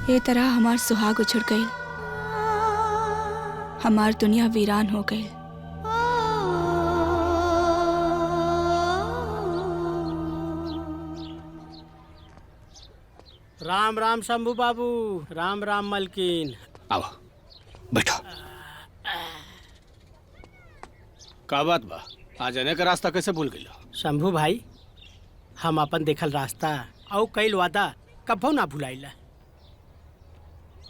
ये तरह हमार सुहाग उछड़ गई, हमार दुनिया वीरान हो गई। राम राम शंभू बाबू, राम राम मलकिन। आओ बैठो। का बात बा, आज आने का रास्ता कैसे भूल गई? शंभू भाई, हम अपन देखल रास्ता और कई वादा कभो ना भुलाइला।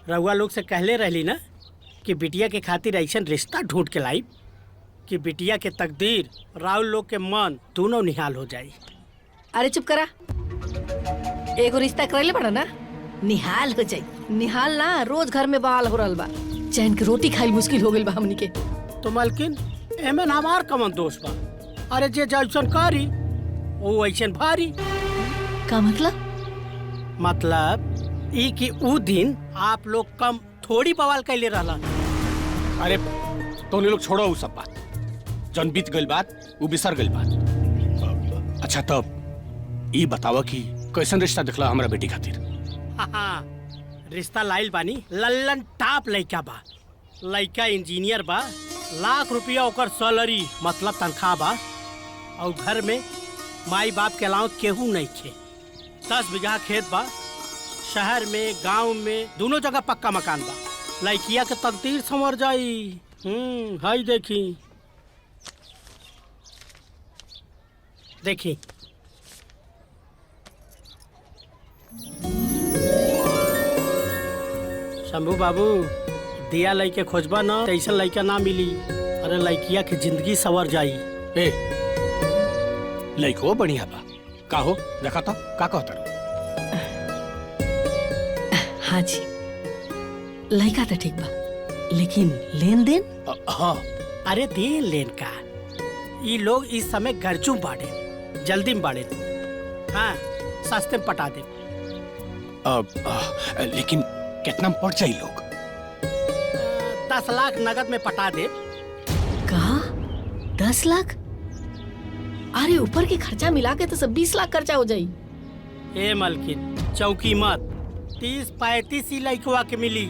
रउआ लोग से कहले रहली ना कि बिटिया के खातिर ऐसा रिश्ता ढूंढ के लाई कि बिटिया के तकदीर राउल लोग के मन दोनों निहाल हो जाई। अरे चुप करा, एगो रिश्ता करले बड़ा ना, निहाल हो जाई। निहाल ना, रोज घर में बवाल हो रहल बा, चैन के रोटी खाइल मुश्किल हो गइल बा हमनी के। तो मलकिन एमे हमार कमन दोष बा? अरे जे जैसन करी वो वैसन भारी। का मतलब? मतलब ई कि ऊ दिन आप लोग कम थोड़ी बवाल कैले रहला। अरे तो लोग छोड़ो वो सब बात, जन बीत गई बात वो बिसर गई बात। अच्छा तब ये बतावा कि कैसन रिश्ता दिखला हमरा बेटी खातिर? हाँ, रिश्ता लाइल बानी, लल्लन टाप लइका बा। लइका इंजीनियर बा, लाख रुपया ओकर सैलरी मतलब तनख्वाह बा, और घर में माई बाप के अलावा केहू नहीं खे। 10 बीघा खेत बा, शहर में गांव में दोनों जगह पक्का मकान बा। लइकिया के तकदीर संवर जाई। हाई देखी देखी। शंभू बाबू, दिया लइके खोजबा ना तो ऐसा लइका ना मिली। अरे लइकिया की जिंदगी संवर जाई। ए लइको बढ़िया बा, का हो देखा था का कहता? हाँ जी, लइका तो ठीक बा, लेकिन लेन देन? हाँ। अरे देन लेन का, ये लोग इस समय गर्जू बाड़े, जल्दी में बाड़े। हाँ, सस्ते में पटा दे। लेकिन कितना पड़ जाये लोग? 10 लाख नगद में पटा दे। कहा 10 लाख? अरे ऊपर के खर्चा मिला के तो सब 20 लाख खर्चा हो जाई। ए मलकिन, चौकी मत। 30-35 ही लइकवा के मिली।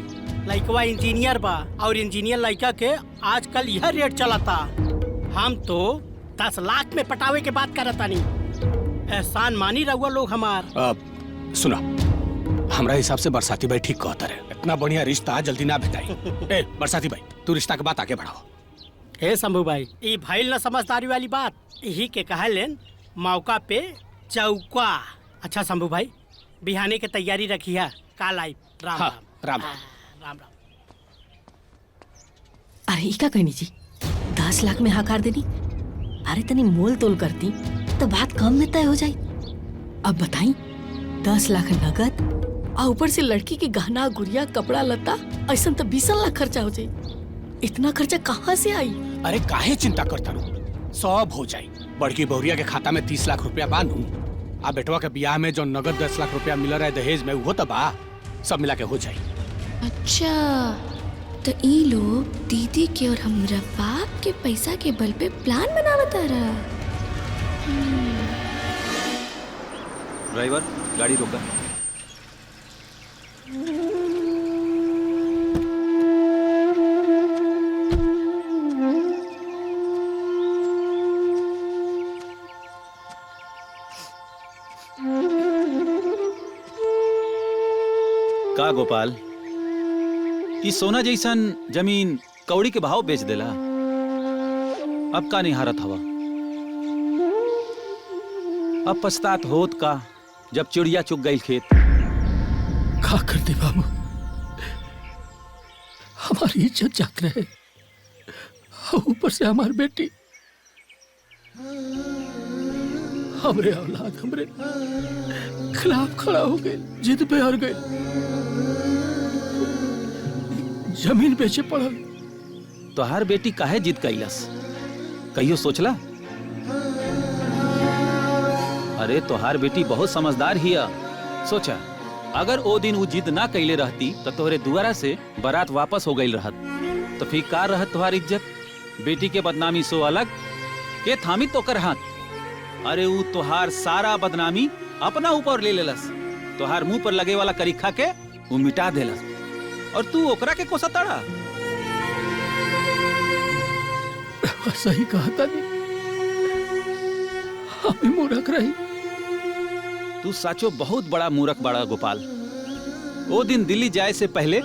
लइकवा इंजीनियर बा, और इंजीनियर लइका के आजकल यह रेट चलता। हम तो 10 लाख में पटावे के बात करता नहीं। एहसान मानी रहुआ लोग हमार। सुना, हमरा हिसाब से बरसाती भाई ठीक कहता रहे, इतना बढ़िया रिश्ता जल्दी ना भेटाई। ए बरसाती भाई, तू रिश्ता के बात आगे बढ़ाओ। हे शंभू भाई, ये भाई ना समझदारी वाली बात, यही के कहा लेन मौका पे चौका। अच्छा शंभू भाई, बिहाने के तैयारी रखी है, काल आई। राम हाँ, राम राम राम राम। अरे क्या कहनी जी, 10 लाख में हाकार देनी? अरे तनी मोल तोल करती तो बात कम में तय हो जाई। अब बताई, 10 लाख नगद और ऊपर से लड़की की गहना गुड़िया कपड़ा लता, ऐसा तो 20 लाख खर्चा हो जाई। इतना खर्चा कहाँ से आई? अरे काहे चिंता करता रू, सब हो जाई। बड़की बहुरिया के खाता में 30 लाख रुपया बानू, आ बेटवा के ब्याह में जो नगद 10 लाख रुपया मिल रहा है दहेज में, वो तो बा, सब मिला के हो जाई। अच्छा, तो ई लोग दीदी के और हमरा बाप के पैसा के बल पे प्लान बनावता रहा। ड्राइवर, गाड़ी रोका। का गोपाल, ई सोना जैसन जमीन कौड़ी के भाव बेच देला, अब का निहारत हवा? अब पछतात होत का जब चिड़िया चुग गई खेत? का कर दे बाबू, हमारी इज्जत जात रहे, ऊपर से हमारी बेटी, हमरे औलाद हमरे खिलाफ खड़ा हो गए, जिद पे हार गए, जमीन बेचे पड़ल। तोहार बेटी काहे जिद कैलस, कहियो सोचला? अरे तोहार बेटी बहुत समझदार हिया। सोचा, अगर ओ दिन वो जिद ना कैले रहती तो तोहरे दुआरा से बारात वापस हो गई रहत, तो फिर का रहत तोहार इज्जत? बेटी के बदनामी सो अलग, के थामी तो कर हाथ। अरे वो तोहार सारा बदनामी अपना ऊपर ले लेलस, तोहार मुंह पर लगे वाला करीखा के वो मिटा देला और तू ओकरा के कोसा ताड़ा। सही कहा था नहीं, हमें मूर्ख रही। तू साचो बहुत बड़ा मूर्ख बड़ा गोपाल। वो दिन दिल्ली जाए से पहले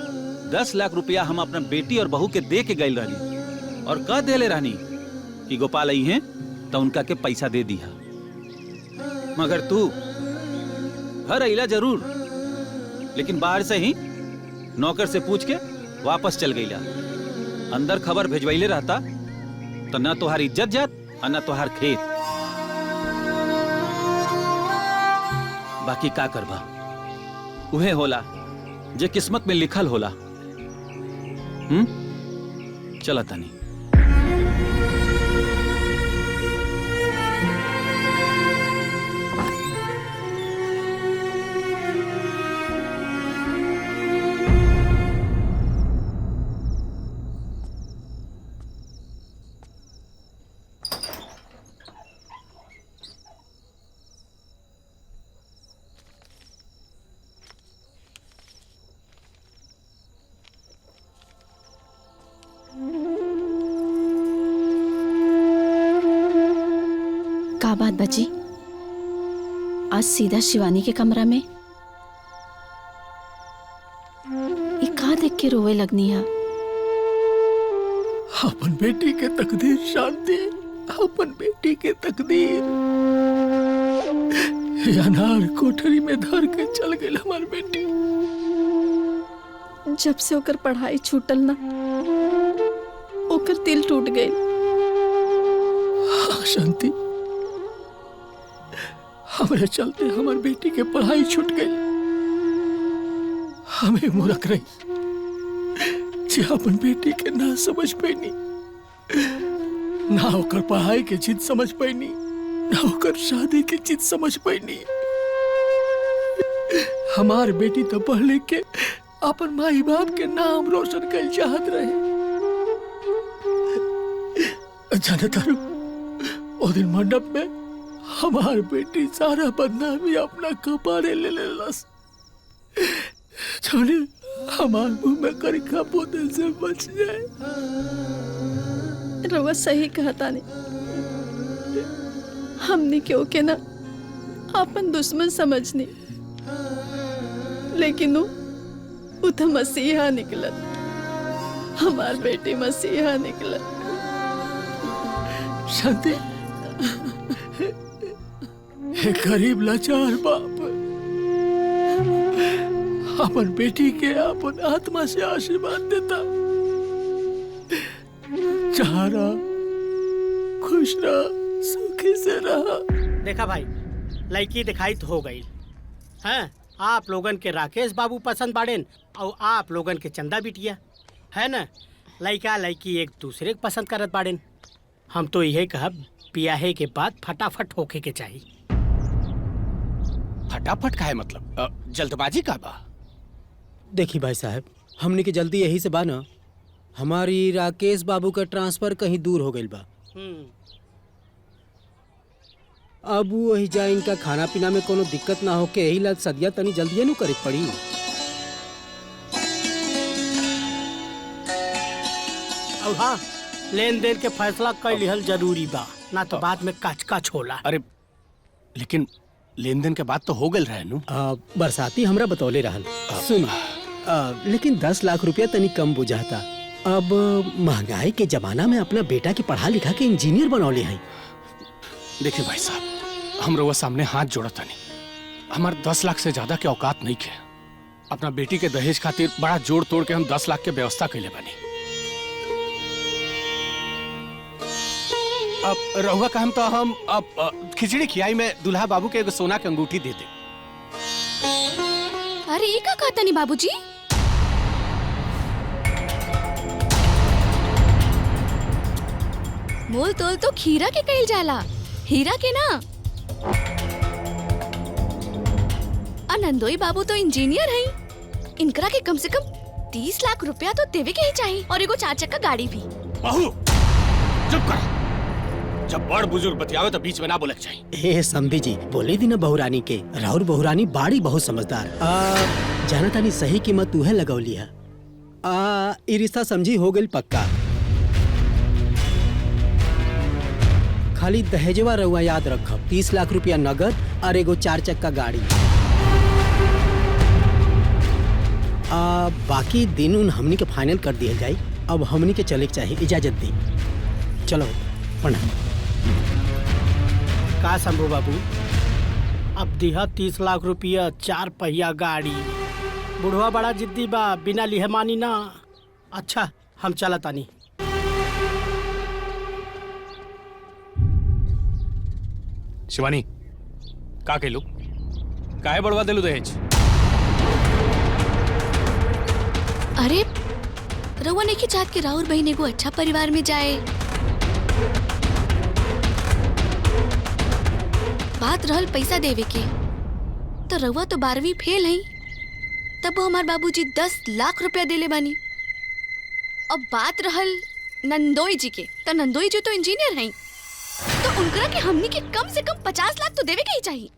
10 लाख रुपया हम अपना बेटी और बहू के दे के गई रहनी और कह देले रहनी कि गोपाल आई हैं तो उनका के पैसा दे दिया। मगर तू घर अइला जरूर, लेकिन बाहर से ही नौकर से पूछ के वापस चल गईला। अंदर खबर भेजवाइले रहता तो न तोहार इज्जत जात और न तोहार खेत। बाकी का करबा, उहे होला जे किस्मत में लिखल होला। चला तनी। का बात बची? आज सीधा शिवानी के कमरा में? ये का देख के रोवे लगनी है? अपन बेटी के तकदीर शांति, अपन बेटी के तकदीर। अनार कोठरी में धर के चल गई हमार बेटी। जब से ओकर पढ़ाई छूटल ना, ओकर दिल टूट गई। हाँ शांति, हमारे चलते हमार बेटी के पढ़ाई छूट गई। हमें मूर्ख रही जे अपन बेटी के ना समझ पैनी, ना होकर पढ़ाई के चीज समझ पैनी, ना होकर शादी के चीज समझ पैनी। हमार बेटी तो पढ़ लिख के अपन माई बाप के नाम रोशन कर चाहत रहे। जानता रू, ओ दिन मंडप में हमार बेटी सारा बदनामी अपना कपारे ले लेलस। छोड़ी हमार मुंह में करिखा पोते से बच जाए। रवा सही कहता नहीं, हमने क्यों के ना अपन दुश्मन समझनी, लेकिन वो तो मसीहा निकलत। हमार बेटी मसीहा निकलत। शांति, एक गरीब लाचार बाप अपन बेटी के अपन आत्मा से आशीर्वाद देता। चारा खुश रहा, सुखी से रहा। देखा भाई, लड़की दिखाई तो हो गई हैं। आप लोगन के राकेश बाबू पसंद बाड़ेन और आप लोगन के चंदा बिटिया है ना। लड़का लड़की एक दूसरे को पसंद करत बाड़ेन। हम तो यही कहब, पियाहे के बाद फटाफट होके के चाहिए। फटाफट का है मतलब जल्दबाजी का बा? देखी भाई साहब, हमने की जल्दी यही से बा ना, हमारी राकेश बाबू का ट्रांसफर कहीं दूर हो गई बा। अब वही जाए, इनका खाना पीना में कोनो दिक्कत ना हो के यही ला सदिया तनी जल्दी नु करे पड़ी। और हाँ, लेन देन के फैसला कर लिहल जरूरी बा, ना तो बाद में कच कच होला। अरे लेकिन लेन देन के बाद तो हो गल रहे नु। बरसाती हमरा बतौले रहल। सुन, लेकिन 10 लाख रुपया तनी कम बुझाता। अब महंगाई के जमाना में अपना बेटा की पढ़ा लिखा के इंजीनियर बनौले हैं। देखिए भाई साहब, हम रोवा सामने हाथ जोड़ता नहीं। हमारे 10 लाख से ज्यादा के औकात नहीं के। अपना बेटी के दहेज खातिर बड़ा जोड़ तोड़ के हम 10 लाख के व्यवस्था कैले बनी। अब रहुआ का हम तो हम अब खिचड़ी खियाई में दुल्हा बाबू के एगो सोना के अंगूठी दे दे। अरे ये का कहता नहीं बाबूजी? मोल तोल तो खीरा के कइल जाला, हीरा के ना। नंदोई बाबू तो इंजीनियर हैं। इनकरा के कम से कम 30 लाख रुपया तो देवे के ही चाहिए, और एगो 4 चक्का गाड़ी भी। बहू चुप कर। जब बड़ बुजुर्ग बतियावे तो बीच में ना बोले चाहिए। ए समधी जी, बोले दी ना बहुरानी के, राहुल बहुरानी बाड़ी बहुत समझदार। जाना तानी सही कीमत तूहे लगौली है। ई रिश्ता समझी हो गई पक्का। खाली दहेजवा रहुआ याद रखब, 30 लाख रुपया नगद और एगो 4 चक्का गाड़ी। बाकी दिन उन हमनी के फाइनल कर दिया जाए। अब हमनी के चले के चाहिए, इजाजत दी। चलो प्रणाम। का शंभू बाबू, अब दिहा 30 लाख रुपया 4 पहिया गाड़ी। बुढ़वा बड़ा जिद्दी बा, बिना लिहे मानी ना। अच्छा हम चला तानी। शिवानी का कहलू, काहे बढ़वा देलू दहेज? अरे रउआ नहीं चाहत कि राउर बहन एगो अच्छा परिवार में जाए। बात रहल पैसा देवे के, तो रउआ तो 12वीं फेल है, तब वो हमार बाबूजी 10 लाख रुपया देले बानी। अब बात रहल नंदोई जी के, तो नंदोई जी तो इंजीनियर हैं, तो उनकरा के हमनी के कम से कम 50 लाख तो देवे के ही चाहिए।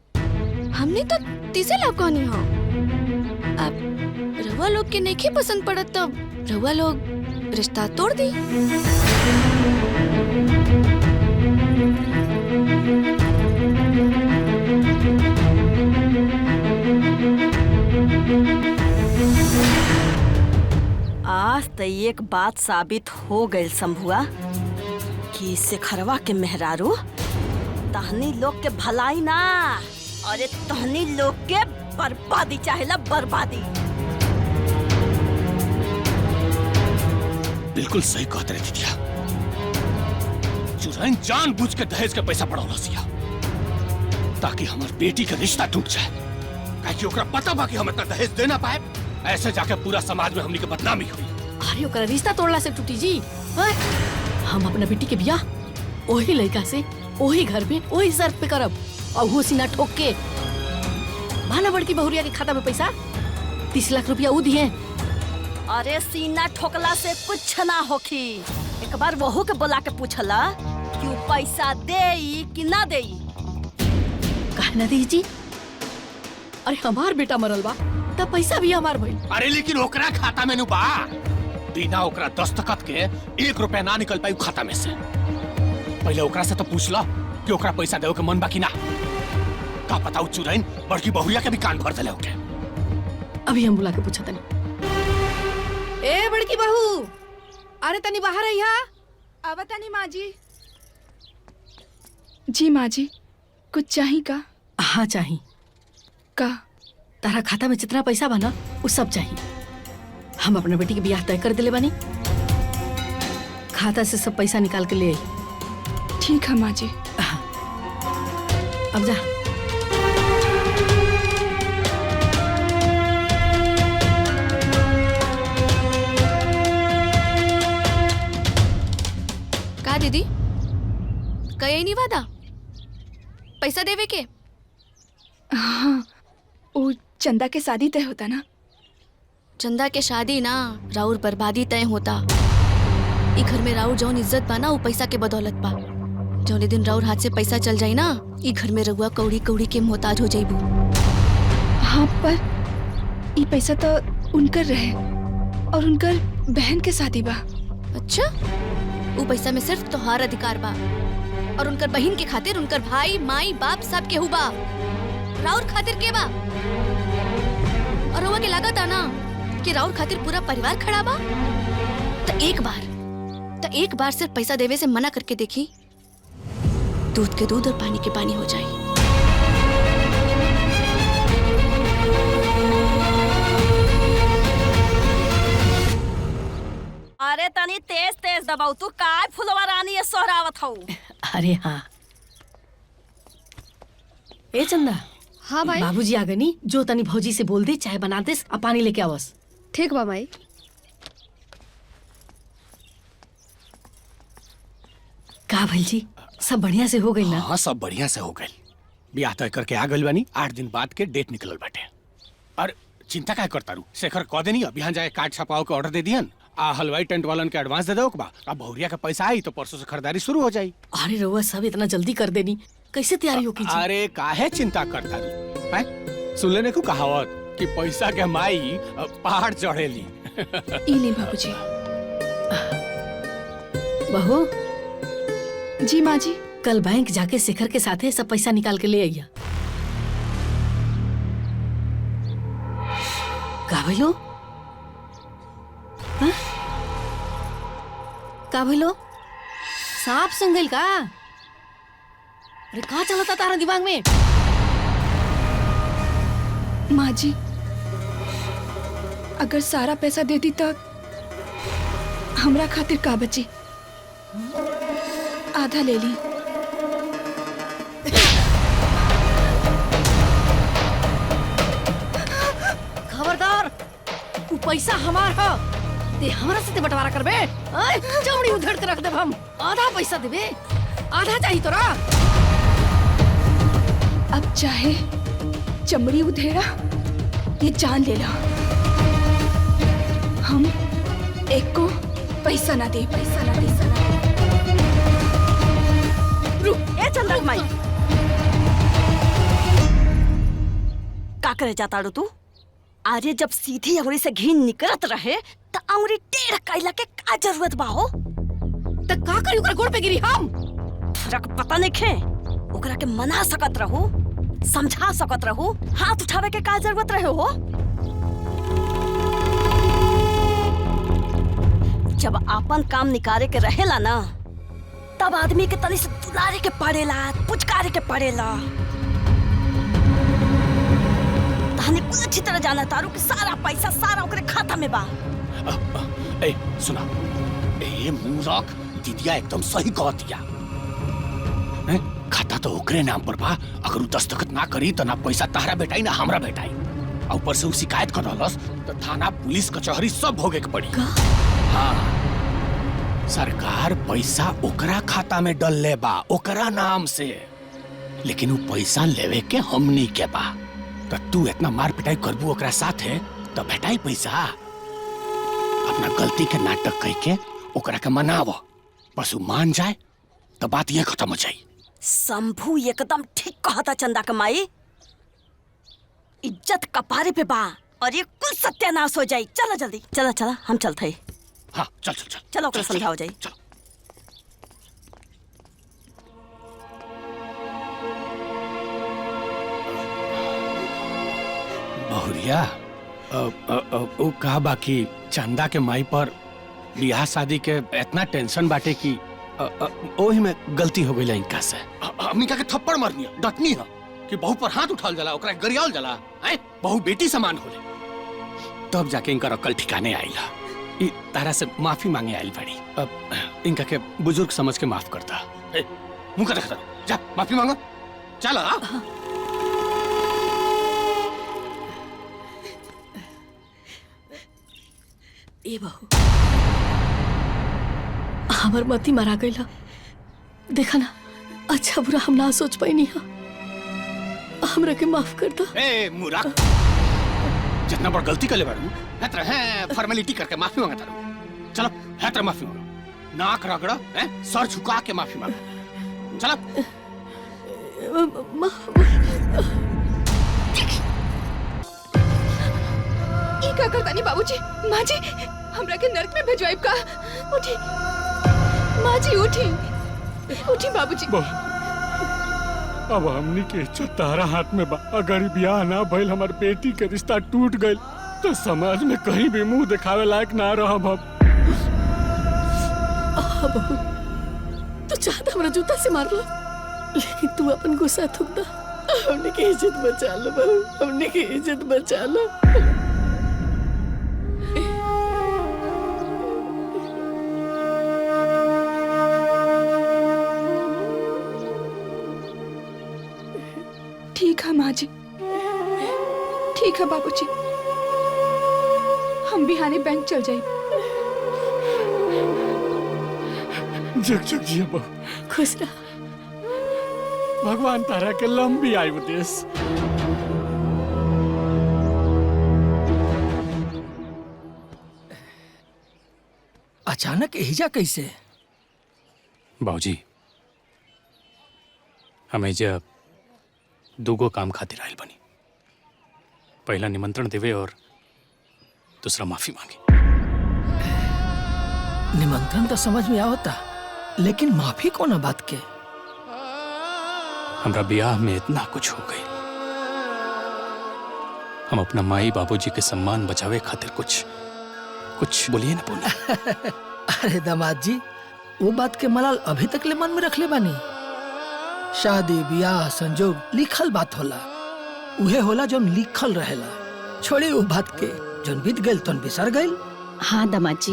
हमने तो 30 लाख कहनी हो। अब रउआ लोग के नहीं पसंद पड़त, तब रउआ लोग रिश्ता तोड़ दी। आज तो एक बात साबित हो गई शंभुआ कि शेखरवा के मेहरारू तहनी लोग के भलाई ना, अरे तहनी लोग के बर्बादी चाहेला, बर्बादी। बिल्कुल सही कहते रही दिया। चुराइन जानबूझ के दहेज का पैसा पड़ौला सिया, ताकि हमारी बेटी का रिश्ता टूट जाए। काहे ओकरा पता बा कि हम इतना दहेज देना पाए, ऐसे जाके पूरा समाज में हमनी के बदनामी हुई। अरे ओकरा रिश्ता तोड़ला से टूटी जी। हम अपना बेटी के बियाह वही लड़का से, वही घर में, वही शर्त पे करब, और वो सीना ठोक के। भाना बड़की बहुरिया के खाता में पैसा 30 लाख रुपया ऊ दिए। अरे सीना ठोकला से कुछ ना होखी। एक बार वहू के बुला के पूछला कि वो पैसा देई कि ना देई। काहे ना दी जी? अरे हमार बेटा मरल बा, तब पैसा भी हमार भइल। अरे लेकिन ओकरा खाता में नु बा, बिना ओकरा दस्तखत के 1 रुपया ना निकल पाई खाता में से। पहले ओकरा से तो पूछला कि ओकरा पैसा देवे के मन बा कि ना। का पता उ चुराइन बड़की बहुरिया के भी कान भर देले ओके। अभी हम बुला के पूछा तनी। ए बड़की बहू, अरे तनी बाहर आई हा। अब तनी माँ जी। जी माँ जी, कुछ चाही का? हाँ चाही। का? तारा खाता में जितना पैसा बना वो सब चाहिए। हम अपने बेटी के ब्याह तय कर दिले बानी, खाता से सब पैसा निकाल के ले आई। ठीक है माँ जी। अब जा। का दीदी, कहे नहीं वादा पैसा देवे के? हाँ, वो चंदा के शादी तय होता ना। चंदा के शादी ना, राउर बर्बादी तय होता। ई घर में राउर जौन इज्जत बा ना, वो पैसा के बदौलत बा। जौने दिन राउर हाथ से पैसा चल जाई ना, ई घर में रउआ कौड़ी कौड़ी के मोहताज हो जाइबू। हाँ, पर ये पैसा तो उनकर रहे और उनकर बहन के शादी बा। अच्छा, वो पैसा में सिर्फ तोहार अधिकार बा, और उनकर बहन के खातिर उनकर भाई माई बाप सब केहू बा। राउर खातिर के बा? और रउआ के लागत आ ना कि राउर खातिर पूरा परिवार खड़ा बा। तो एक बार सिर्फ पैसा देवे से मना करके देखी, दूध के दूध और पानी के पानी हो जाए। अरे तनी तेज तेज दबाऊ, तू काय फुलवा रानी ये सोहरावत हऊ। अरे हाँ। ए चंदा। हाँ भाई। बाबूजी आ गनी, जो तनी भौजी से बोल दे चाय बना दे और पानी लेके आवस। ठीक बा माई। का भैल जी, सब बढ़िया से हो गई ना? हाँ सब बढ़िया से हो गई। ब्याह तय करके आ गइल बानी, 8 दिन बाद के डेट निकलल बाटे। और चिंता काय करता रू, शेखर कह देनी अब यहाँ जाए कार्ड छपाओ के ऑर्डर दे दियन, आ हलवाई टेंट वालन के एडवांस दे दो बा। अब बहुरिया का पैसा आई तो परसों से खरीदारी शुरू हो जाई। अरे रउआ सब इतना जल्दी कर देनी, कैसे तैयारी होगी जी? अरे काहे चिंता करता रू? हैं? सुन लेने को कहावत, कि पैसा के माई पहाड़ चढ़ेली। ई ले बाबूजी। बहू, जी माँ जी। कल बैंक जाके शिखर के साथे सब पैसा निकाल के ले आइया। का भइलो? हाँ? का भइलो? सांप सुन गइल का? अरे कहाँ चलता तारा दिमाग में? माँ जी, अगर सारा पैसा दे दी तो हमरा खातिर का बची? आधा ले ली। खबरदार, वो पैसा हमार ह। ते हमरा से ते बंटवारा करबे? आय, चमड़ी उधड़ के रख देब हम। आधा पैसा देबे, आधा चाहिए तोरा। अब चाहे चमड़ी उधेड़ा ये जान ले ला, हम एक को पैसा ना दे, पैसा ना दे। रुक, ए चंदा माई, का करे जाता रू तू? अरे जब सीधी अंगुरी से घी निकलत रहे तो अंगुरी टेढ़ कैला के का जरूरत बा हो? त का करी ओकरा गोड़ पे गिरी हम? फरक पता नहीं खे, ओकरा के मना सकत रहू, समझा सकत रहू, हाथ उठावे के का जरूरत रहे हो? जब आपन काम निकाले के रहेला ना, तब आदमी के तनी से दुलारे के पड़ेला, पुचकारे के पड़ेला। तहने कुल अच्छी तरह जाना तारू कि सारा पैसा सारा ओकरे खाता में बा। ए सुना, ए मूरख दीदिया एकदम सही कह दिया। खाता तो ओकरे नाम पर बा, अगर उ दस्तखत ना करी तो ना पैसा तहरा बेटाई ना हमरा बेटाई। और ऊपर से उ शिकायत कर रहलस तो थाना पुलिस कचहरी सब भोगे के पड़ी। हाँ, सरकार पैसा ओकरा खाता में डल ले बा, ओकरा नाम से, लेकिन उ पैसा लेवे के हमनी के बा। तो तू इतना मार पिटाई करबू ओकरा साथे तो बेटाई पैसा। अपना गलती के नाटक कह के ओकरा के मनाव, बस उ मान जाए तो बात ये खत्म हो जाए। शंभू एकदम ठीक कहता चंदा के माई, इज्जत कपारे पे बा और ये कुल सत्यानाश हो जाए। चला जल्दी, चला चला हम चलते हैं। हाँ चल चल चल, चलो ओकरा समझाओ जाए। चलो। बहुरिया, ओ कहा बाकी चंदा के माई पर बियाह शादी के इतना टेंशन बाटे कि ओही में गलती हो गई इनका से। हमनी का के थप्पड़ मारनी है, डटनी है कि बहू पर हाथ उठाल जाला, ओकरा गरियाल जाला, हैं? बहू बेटी समान होले। तब जाके इनका अकल ठिकाने आइला। ई तारा से माफी मांगे आइल बड़ी। अब इनका के बुजुर्ग समझ के माफ करता। मुंह का देखता, जा माफी मांगो, चला। ए बहू, हमर मती मरा गईला। देखा ना, अच्छा बुरा हम ना सोच पाई नहीं। हमरा के माफ कर दो। ए मुरा, जितना बड़ गलती कर ले बारू, हेत्र है फॉर्मेलिटी करके माफी मांगता रहूं। चलो हेत्र माफी मांगो, नाक रगड़ा, हैं? सर झुका के माफी मांगो। चलो। ई का करता नहीं बाबूजी? माँ जी, हमरा के नरक में भेजवाइब का? उठी माँ जी, उठी उठी बाबूजी। अब हमनी के इज्जत तारा हाथ में बा। अगर ब्याह ना भइल, हमार बेटी के रिश्ता टूट गइल तो समाज में कहीं भी मुंह दिखावे लायक ना रहब हम। बहू, तू चाहता हमरा जूता से मार लो, लेकिन तू अपन गुस्सा थूक दो। हमने की इज्जत बचा लो बहू, हमने की इज्जत बचा लो। ठीक है माँ जी, ठीक है बाबूजी, हम बिहाने बैंक चल जाए। जग जग जिया बहू, खुश रह। भगवान तारा के लंबी आयु देस। अचानक एहिजा कैसे? बाबूजी, हमें जब दूगो काम खातिर आइल बनी। पहला निमंत्रण देवे और दूसरा माफी मांगे। निमंत्रण तो समझ में आवता, लेकिन माफी कौन बात के? हमरा ब्याह में इतना कुछ हो गई, हम अपना माई बाबूजी के सम्मान बचावे खातिर कुछ बोलिए ना बोलिए। अरे दामाद जी, वो बात के मलाल अभी तक ले मन में रख ले बानी। शादी ब्याह संजोग लिखल बात होला, उहे होला जो लिखल रहेला। छोड़ी वो बात के, जोन बीत गइल तोन बिसर गइल। हाँ दामाद जी,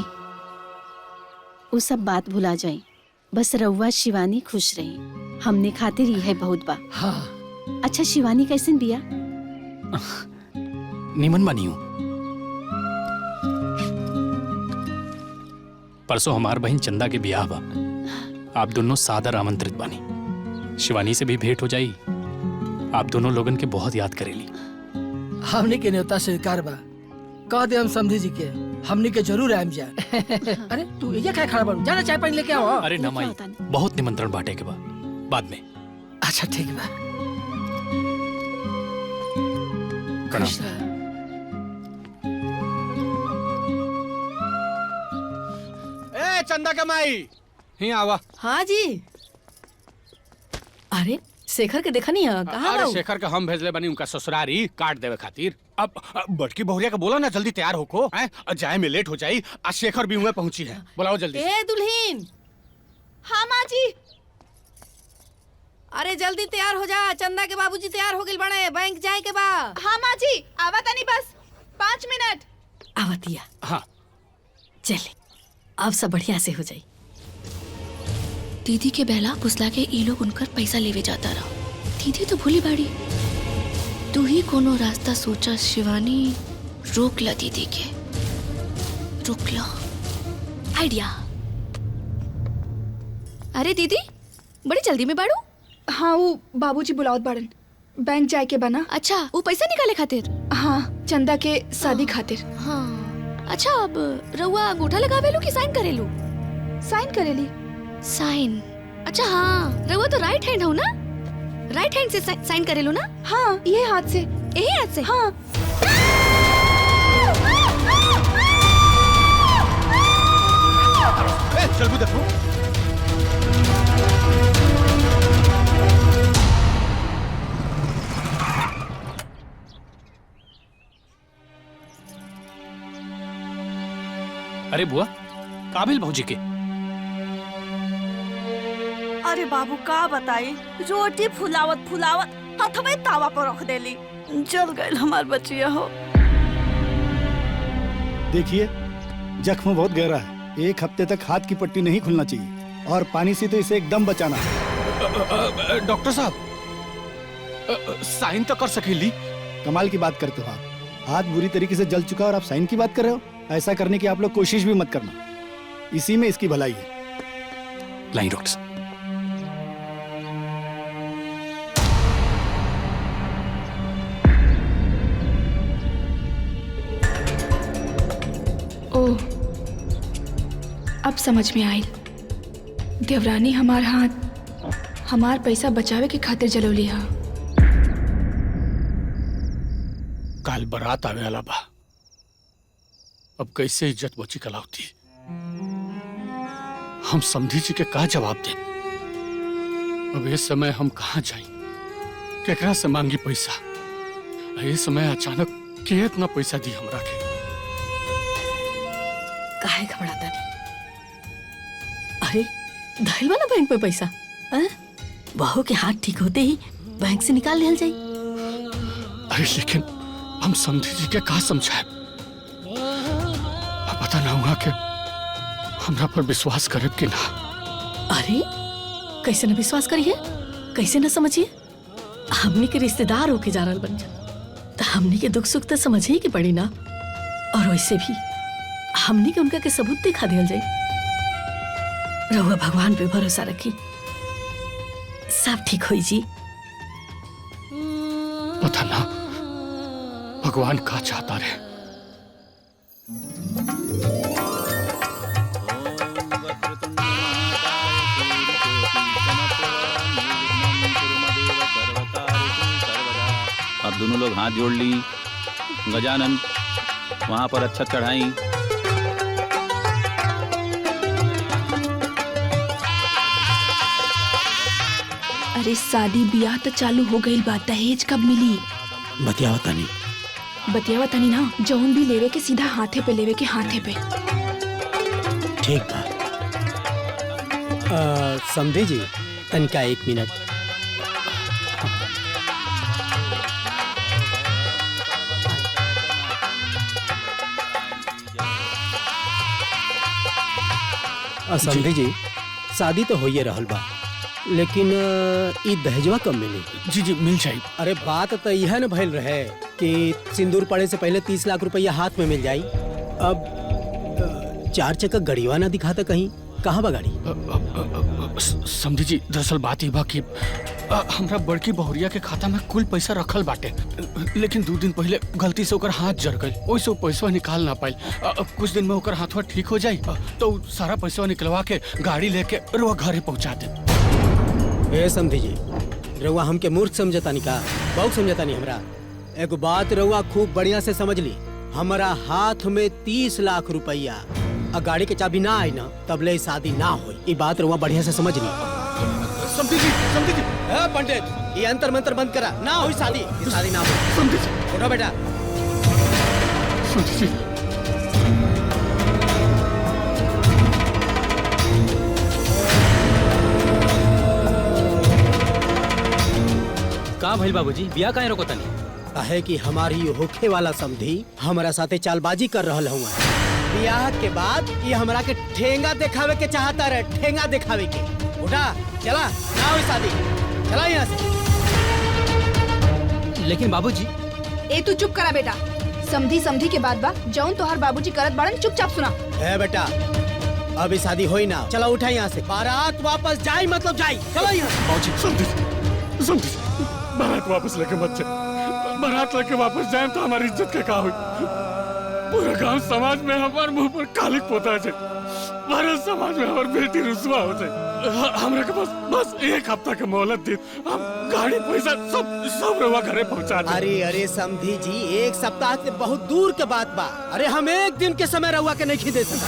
वो सब बात भुला जाए, बस रउआ शिवानी खुश रही, हमने खातिर ही है बहुत बा। हाँ। अच्छा शिवानी कैसन बिया? निमन बनी हूं। परसों हमार बहन चंदा के ब्याह बा, आप दोनों सादर आमंत्रित बानी। शिवानी से भी भेंट हो जाई, आप दोनों लोगन के बहुत याद करेली। हमने के न्योता स्वीकार बा, कह दे हम समझी जी के, हमने के जरूर आएम जा। अरे तू ये क्या खड़ा बाड़ू, जाना चाय पानी लेके आओ। अरे ना माई, बहुत निमंत्रण बांटे के बाद में। अच्छा ठीक बा। खुश रह। ए चंदा कमाई ही आवा। हाँ जी। अरे शेखर के देखा नहीं है, कहाँ अरे बाऊ? शेखर के हम भेजले बनी उनका ससुरारी काट देवे खातिर। अब बड़की बहुरिया का बोला ना जल्दी तैयार होको, जाए में लेट हो जाई। आज शेखर भी हुए पहुंची है, बुलाओ जल्दी। ए दुल्हीन। हाँ माँ जी। अरे जल्दी तैयार हो जा, चंदा के बाबूजी तैयार हो गए बड़े, बैंक जाए के बा। हाँ माँ जी, आवा तानी बस 5 मिनट। आवतिया। हाँ चले, अब सब बढ़िया से हो जाई। दीदी के बहला फुसला के ई लोग उनकर पैसा लेवे जाता रहा। दीदी तो भूली बाड़ी। तू ही कोनो रास्ता सोचा शिवानी, रोक ला दीदी के, रोक ला। आइडिया। अरे दीदी, बड़ी जल्दी में बाड़ू? हाँ वो बाबूजी बुलावत बाड़न, बैंक जाए के बना। अच्छा, वो पैसा निकाले खातिर? हाँ, चंदा के शादी खातिर। हाँ। अच्छा, अब रउआ अंगूठा लगावेलू कि साइन करेलू? साइन करेली। साइन? अच्छा हाँ, रउआ तो राइट हैंड हो ना? राइट हैंड से साइन करेलू ना? हाँ, ये हाथ से। यही हाथ से? हाँ। चल देखो। अरे बुआ, काबिल भौजी के। अरे बाबू का बताई, रोटी फुलावत फुलावत हथवे तावा पर रख देली, जल गए हमार बचिया हो। देखिए, जख्म बहुत गहरा है, 1 हफ्ते तक हाथ की पट्टी नहीं खुलना चाहिए और पानी से तो इसे एकदम बचाना है। डॉक्टर साहब, साइन तो कर सकेली। कमाल की बात करते हो आप। हाथ बुरी तरीके से जल चुका और आप साइन की बात कर रहे हो? ऐसा करने की आप लोग कोशिश भी मत करना, इसी में इसकी भलाई है। लाइन डॉक्टर साहब। ओह, अब समझ में आई। देवरानी हमार हाथ हमार पैसा बचावे के खातिर जलौली हा। काल बारात आवे वाला बा, अब कैसे इज्जत बची कलावती। हम समझी जी के का जवाब दे। अब ये समय हम कहाँ जाई, केकरा से मांगी पैसा। ये समय अचानक के इतना पैसा दी हमरा के। काहे घबराता नहीं? अरे धइल बा ना बैंक में पैसा, बहू के हाथ ठीक होते ही बैंक से निकाल लिया जाई। अरे लेकिन हम समझी जी के का समझाए, पता ना हुआ कि हमरा पर विश्वास करे कि ना। अरे कैसे न विश्वास करिए, कैसे न समझिए। हमने के रिश्तेदार होके जा रहल बन जा, तो हमने के दुख सुख तो समझे ही की पड़ी ना। और वैसे भी हमने के उनका के सबूत दिखा दिया जाए। रहुआ भगवान पे भरोसा रखी, सब ठीक होई जी। पता ना भगवान का चाहता रे। अब दोनों लोग हाथ जोड़ ली, गजानन वहाँ पर अच्छा चढ़ाई। अरे शादी ब्याह तो चालू हो गई बा, दहेज कब मिली? बतियावा तनी। बतियावा तनी ना, जौन भी लेवे के सीधा हाथे पे लेवे के, हाथे पे। ठीक बा। समझे जी, तनिका 1 मिनट। समझे जी, शादी तो होइए रहल बा, लेकिन ई दहेजवा कब मिली? जी जी मिल जाए। अरे बात तो यह न भइल रहे कि सिंदूर पड़े से पहले 30 लाख रुपया हाथ में मिल जाई। अब 4 चक्का गड़ीवा ना दिखाता कहीं, कहाँ बा गाड़ी? समझी जी, दरअसल बात ये बा कि हमरा बड़की बहुरिया के खाता में कुल पैसा रखल बाटे, लेकिन 2 दिन पहले गलती से ओकर हाथ जर गई, ओइसे पैसा निकाल ना पाइल। कुछ दिन में ओकर हाथवा ठीक हो जाई तो सारा पैसा निकलवा के गाड़ी लेके रुआ घरे पहुंचा दे। ए समझी जी, रउआ हमके मूर्ख समझतानी का? बहुत समझतानी हमरा। एगो बात रउआ खूब बढ़िया से समझ ली, हमारा हाथ में 30 लाख रुपया और गाड़ी के चाबी ना आई ना तब ले शादी ना होई। ये बात रउआ बढ़िया से समझ ली। समझी जी, समझी जी। पंडित, ये अंतर मंत्र बंद करा, ना होई शादी, ये शादी ना होई। समझी जी। उठो बेटा। समझी जी। का भइल बाबूजी, बिया काहे रोको तनी? है कि हमारी होखे वाला समधी हमारा साथे चालबाजी कर रहल हुआ। ब्याह के बाद ये हमरा के ठेंगा दिखावे के चाहता रहे, ठेंगा दिखावे के। उठा, चला, ना होई शादी, चला यहाँ से। लेकिन बाबूजी। ए तू चुप करा बेटा, समधी समधी के बाद बा, जौन तोहार बाबूजी करत बाड़न चुपचाप सुना। ए बेटा, अभी शादी होई ना, चला उठा यहाँ से। बारात वापस जाई मतलब जाई, चलो यहाँ से। बाबूजी, समझी, बारात वापस लेके मत जा। बारात लेके वापस जाए तो हमारी इज्जत के का हुई? पूरा गांव समाज में हमारे मुंह पर कालिक पोता जाए, भारत समाज में हमारी बेटी रुसवा हो जाए। हमरा के बस 1 हफ्ता के मोहलत दी, हम गाड़ी पैसा सब रवा घरे पहुंचा दे। अरे अरे समधी जी, 1 सप्ताह से बहुत दूर के बात बा। अरे हम 1 दिन के समय रहुआ के नहीं दे सकते।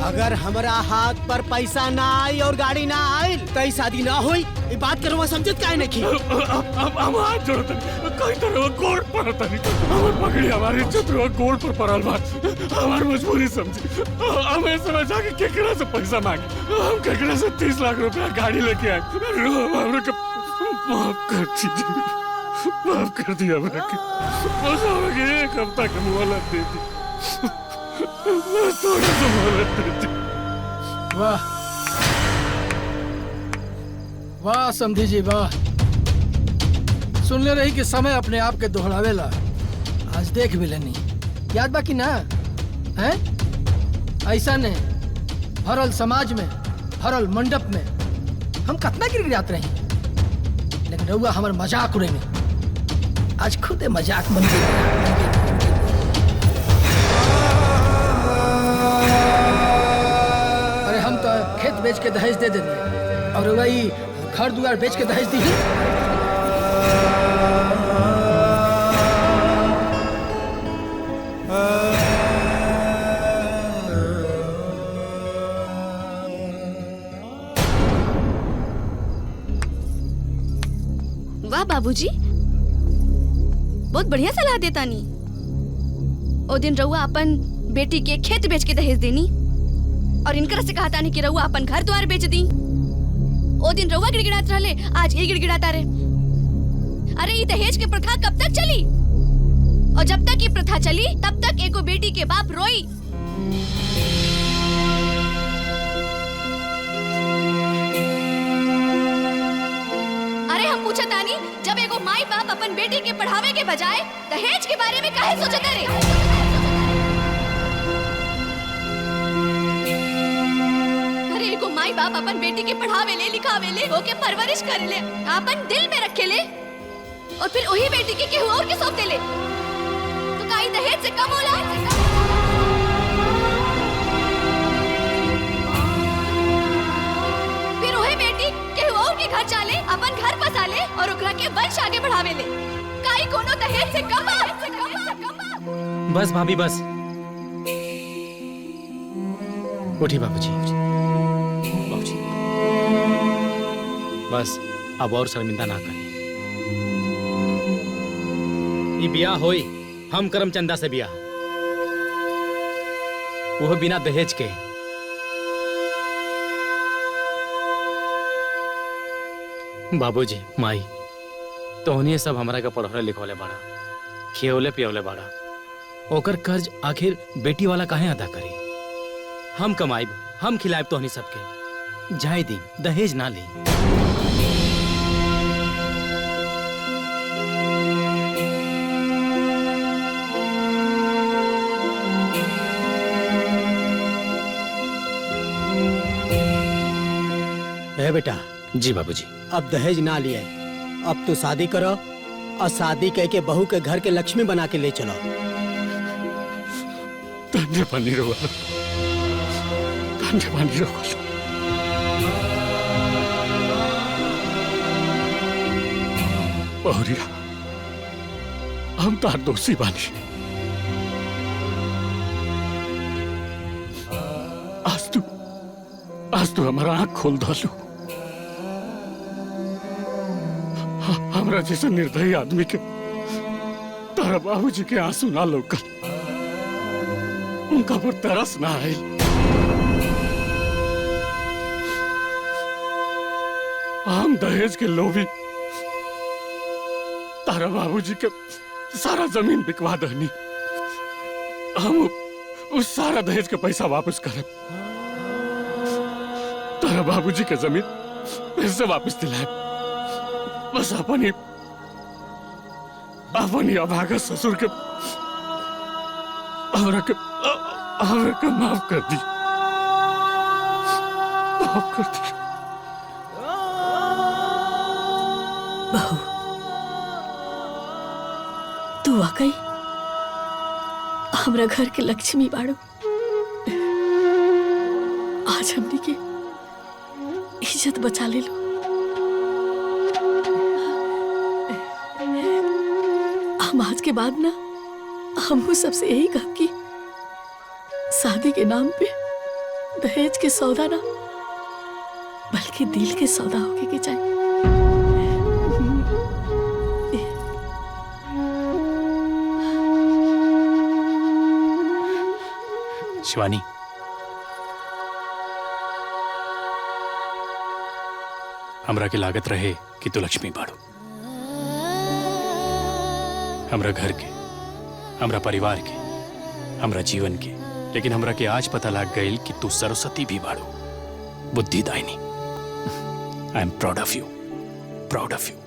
अगर हमारा हाथ पर पैसा ना आई और गाड़ी ना आई तो शादी ना हुई। ये बात करो समझत काहे नहीं? हम हाथ जोड़ते कहीं तरह गोड़ पड़ता नहीं, हमार पगड़ी हमारी इज्जत गोड़ पर पड़ल बा। हमारी मजबूरी समझी, हमें समझा कि केकरा से पैसा मांगे, हम केकरा से 30 लाख रुपया गाड़ी लेके आए। हमरा के माफ कर दीजिए, माफ कर दिया हमरा के। बस हमरा के 1 हफ्ता के मोहलत दे दी, थोड़ा सा मोहलत दे दी। वाह वाह समधी जी, वाह। सुनले रही कि समय अपने आप के दोहरावेला, आज देख भी लेनी। याद बाकी ना है? ऐसा ने भरल समाज में, भरल मंडप में हम कितना गिरगिरात रही, लेकिन रहुआ हमार मजाक उड़े में आज खुदे मजाक बन गई। अरे हम तो खेत बेच के दहेज दे देनी और वही घर दुआर बेच के दहेज दी। वाह बाबूजी, बहुत बढ़िया सलाह देता नी। ओ दिन रउआ अपन बेटी के खेत बेच के दहेज देनी और इनकर से कहता नहीं कि रउआ अपन घर द्वार बेच दी। ओ दिन रउआ गिड़गिड़ात रहले, आज ये गिड़गिड़ाता रे। अरे ये दहेज की प्रथा कब तक चली? और जब तक ये प्रथा चली तब तक एको बेटी के बाप रोई। अरे हम पूछा तानी, जब एगो माई बाप अपन बेटी के पढ़ावे के बजाय दहेज के बारे में काहे सोचता रे? अरे एगो माई बाप अपन बेटी के पढ़ावे ले, लिखावे ले, ओके परवरिश करे ले, अपन दिल में रखे ले और फिर वही बेटी के केहू और के सौंप दे ले, तो काई दहेज से कम होला? फिर वही बेटी केहू और के घर चाले, अपन घर बसा ले और ओकरा के वंश लाश आगे बढ़ावे ले। काई कोनो दहेज से कम बा। बस भाभी बस। उठी बाबूजी। बाबूजी बस अब और शर्मिंदा ना करें। ये बियाह होई हम करमचंदा से बियाह, वो बिना दहेज के। बाबूजी माई तोहनी सब हमरा के पढ़ौले लिखौले बाड़ा, खियौले पियौले बाड़ा, ओकर कर्ज आखिर बेटी वाला काहे अदा करी? हम कमाइब, हम खिलाइब तोहनी सबके। जाय दी, दहेज ना ली। है बेटा। जी बाबूजी। अब दहेज ना लिए, अब तो शादी करो और शादी कह के बहू के घर के लक्ष्मी बना के ले चलो। धन्य बनी रहो, धन्य बनी रहो। बहुरिया हम तार दोषी बानी। आज तू हमारा आँख खोल डालू। हमरा जैसे निर्दयी आदमी के तारा बाबूजी के आंसू ना लोकल, उनका पर तरस ना आए। हम दहेज के लोभी तारा बाबूजी के सारा जमीन बिकवा दहनी। हम उस सारा दहेज के पैसा वापस करब, तारा बाबूजी के जमीन फिर से वापस दिलाए। बस अपनी अभागा ससुर के हमरा के माफ कर दी, माफ कर दी। बहू तू वाकई हमरा घर के लक्ष्मी बाड़ो। आज हमनी के इज्जत बचा ले लो। हम आज के बाद ना हमको सबसे यही कहा कि शादी के नाम पे दहेज के सौदा ना बल्कि दिल के सौदा होके के चाहिए। शिवानी हमरा के लागत रहे कि तू लक्ष्मी बाड़ू, हमरा घर के, हमरा परिवार के, हमरा जीवन के। लेकिन हमरा के आज पता लग गई कि तू सरस्वती भी बाड़ू, बुद्धिदायिनी। I am proud of you, proud of you.